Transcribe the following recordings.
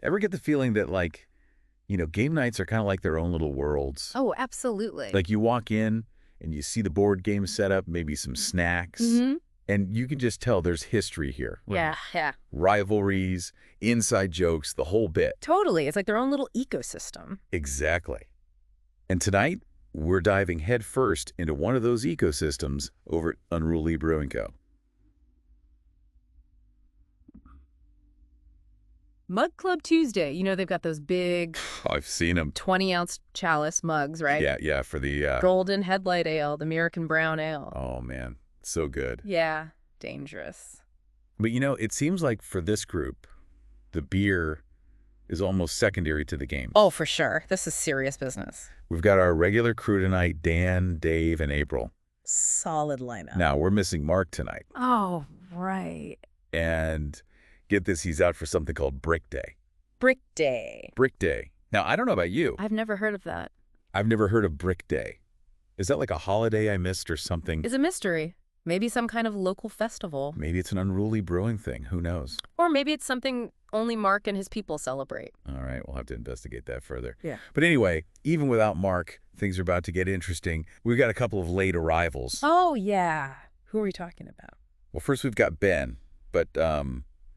Ever get the feeling that, like, game nights are kind of like their own little worlds? Oh, absolutely. Like you walk in and you see the board game set up, maybe some snacks, Mm-hmm. and you can just tell there's history here. Yeah, yeah. Rivalries, inside jokes, the whole bit. Totally. It's like their own little ecosystem. Exactly. And tonight, we're diving headfirst into one of those ecosystems over at Unruly Brewing Co. Mug Club Tuesday. You know, they've got those big I've seen them. 20-ounce chalice mugs, right? Yeah, for the, Golden Headlight Ale, the American Brown Ale. oh man, so good. Yeah, dangerous. But it seems like for this group, the beer is almost secondary to the game. Oh, for sure. This is serious business. We've got our regular crew tonight, Dan, Dave, and April. Solid lineup. Now, we're missing Mark tonight. Oh, right. And get this, he's out for something called Brick Day. Brick Day. Brick Day. Now, I don't know about you. I've never heard of that. I've never heard of Brick Day. Is that like a holiday I missed or something? It's a mystery. Maybe some kind of local festival. Maybe it's an Unruly Brewing thing. Who knows? Or maybe it's something only Mark and his people celebrate. All right, we'll have to investigate that further. Yeah. But anyway, even without Mark, things are about to get interesting. We've got a couple of late arrivals. Oh, yeah. Who are we talking about? Well, first we've got Ben, but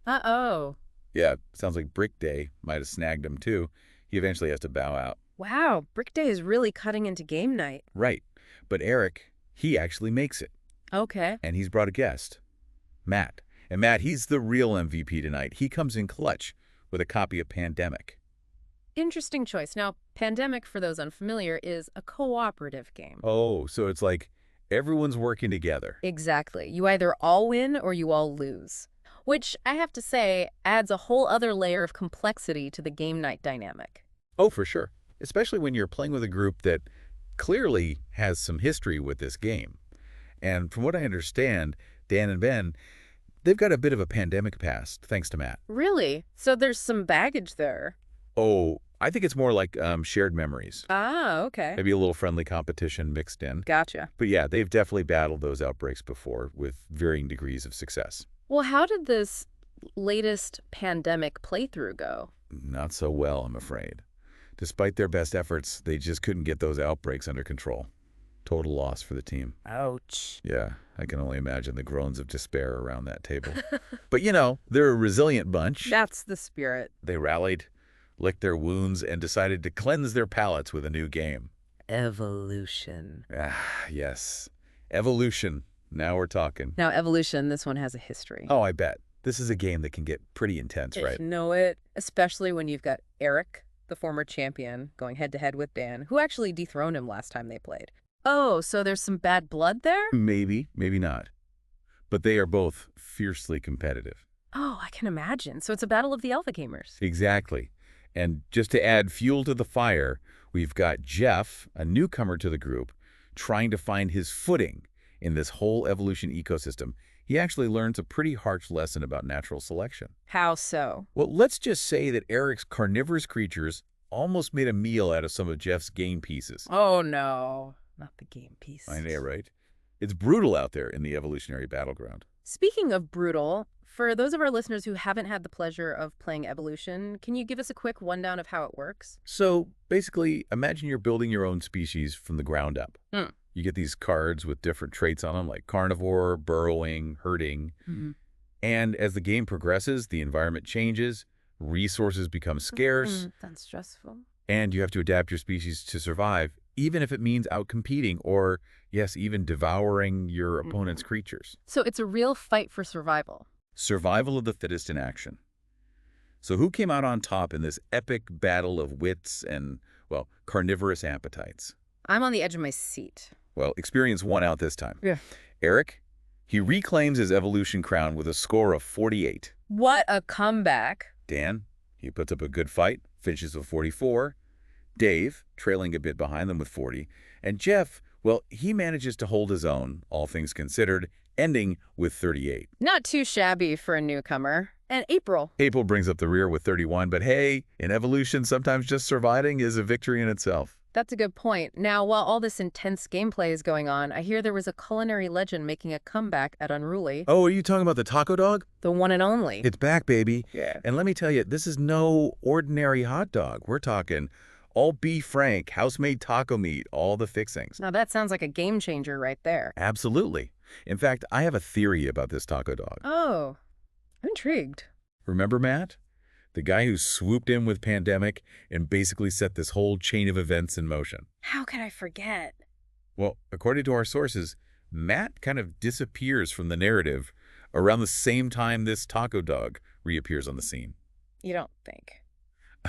Uh-oh. yeah, sounds like Brick Day might have snagged him too. He eventually has to bow out. Wow, Brick Day is really cutting into game night. Right. But Eric, he actually makes it. Okay. And he's brought a guest, Matt. And Matt, he's the real MVP tonight. He comes in clutch with a copy of Pandemic. Interesting choice. Now, Pandemic, for those unfamiliar, is a cooperative game. Oh, so it's like everyone's working together. Exactly. You either all win or you all lose. Which, I have to say, adds a whole other layer of complexity to the game night dynamic. Oh, for sure. Especially when you're playing with a group that clearly has some history with this game. And from what I understand, Dan and Ben, they've got a bit of a pandemic past, thanks to Matt. Really? So there's some baggage there. Oh, I think it's more like shared memories. Ah, okay. Maybe a little friendly competition mixed in. Gotcha. But yeah, they've definitely battled those outbreaks before with varying degrees of success. Well, how did this latest pandemic playthrough go? Not so well, I'm afraid. Despite their best efforts, they just couldn't get those outbreaks under control. Total loss for the team. Ouch. Yeah, I can only imagine the groans of despair around that table. But they're a resilient bunch. That's the spirit. They rallied, licked their wounds, and decided to cleanse their palates with a new game. Evolution. Ah, yes. Evolution. Now we're talking. Now, Evolution, this one has a history. Oh, I bet. This is a game that can get pretty intense, right? You know it. Especially when you've got Eric, the former champion, going head-to-head with Dan, who actually dethroned him last time they played. Oh, so there's some bad blood there? Maybe, maybe not. But they are both fiercely competitive. Oh, I can imagine. So it's a battle of the alpha gamers. Exactly. And just to add fuel to the fire, we've got Jeff, a newcomer to the group, trying to find his footing in this whole evolution ecosystem. He actually learns a pretty harsh lesson about natural selection. How so? Well, let's just say that Eric's carnivorous creatures almost made a meal out of some of Jeff's game pieces. Oh, no. Not the game piece. I know, right? It's brutal out there in the evolutionary battleground. Speaking of brutal, for those of our listeners who haven't had the pleasure of playing Evolution, can you give us a quick rundown of how it works? So basically, imagine you're building your own species from the ground up. You get these cards with different traits on them, like carnivore, burrowing, herding. And as the game progresses, the environment changes, resources become scarce, That's stressful. and you have to adapt your species to survive, even if it means outcompeting or, yes, even devouring your opponent's creatures. So it's a real fight for survival. Survival of the fittest in action. So who came out on top in this epic battle of wits and, well, carnivorous appetites? I'm on the edge of my seat. Well, experience won out this time. Yeah. Eric, he reclaims his evolution crown with a score of 48. What a comeback. Dan, he puts up a good fight, finishes with 44. Dave, trailing a bit behind them with 40. And Jeff, well, he manages to hold his own, all things considered, ending with 38. Not too shabby for a newcomer. And April. April brings up the rear with 31, but hey, in evolution, sometimes just surviving is a victory in itself. That's a good point. Now, while all this intense gameplay is going on, I hear there was a culinary legend making a comeback at Unruly. Oh, are you talking about the taco dog? The one and only. It's back, baby. Yeah. And let me tell you, this is no ordinary hot dog. We're talking all beef frank, house-made taco meat, all the fixings. Now, that sounds like a game changer right there. Absolutely. In fact, I have a theory about this taco dog. Oh, I'm intrigued. Remember Matt? The guy who swooped in with pandemic and basically set this whole chain of events in motion. How could I forget? Well, according to our sources, Matt kind of disappears from the narrative around the same time this taco dog reappears on the scene. You don't think?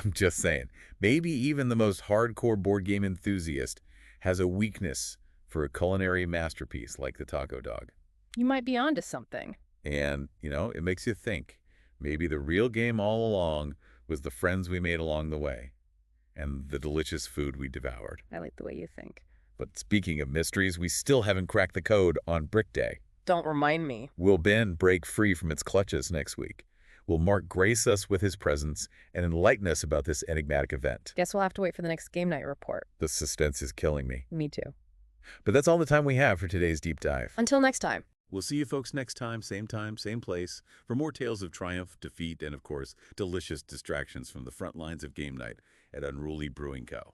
I'm just saying, maybe even the most hardcore board game enthusiast has a weakness for a culinary masterpiece like the taco dog. You might be onto something. And, it makes you think. Maybe the real game all along was the friends we made along the way and the delicious food we devoured. I like the way you think. But speaking of mysteries, we still haven't cracked the code on Brick Day. Don't remind me. Will Ben break free from its clutches next week? Will Mark grace us with his presence and enlighten us about this enigmatic event? Guess we'll have to wait for the next game night report. The suspense is killing me. Me too. But that's all the time we have for today's deep dive. Until next time. We'll see you folks next time, same place, for more tales of triumph, defeat, and of course, delicious distractions from the front lines of game night at Unruly Brewing Co.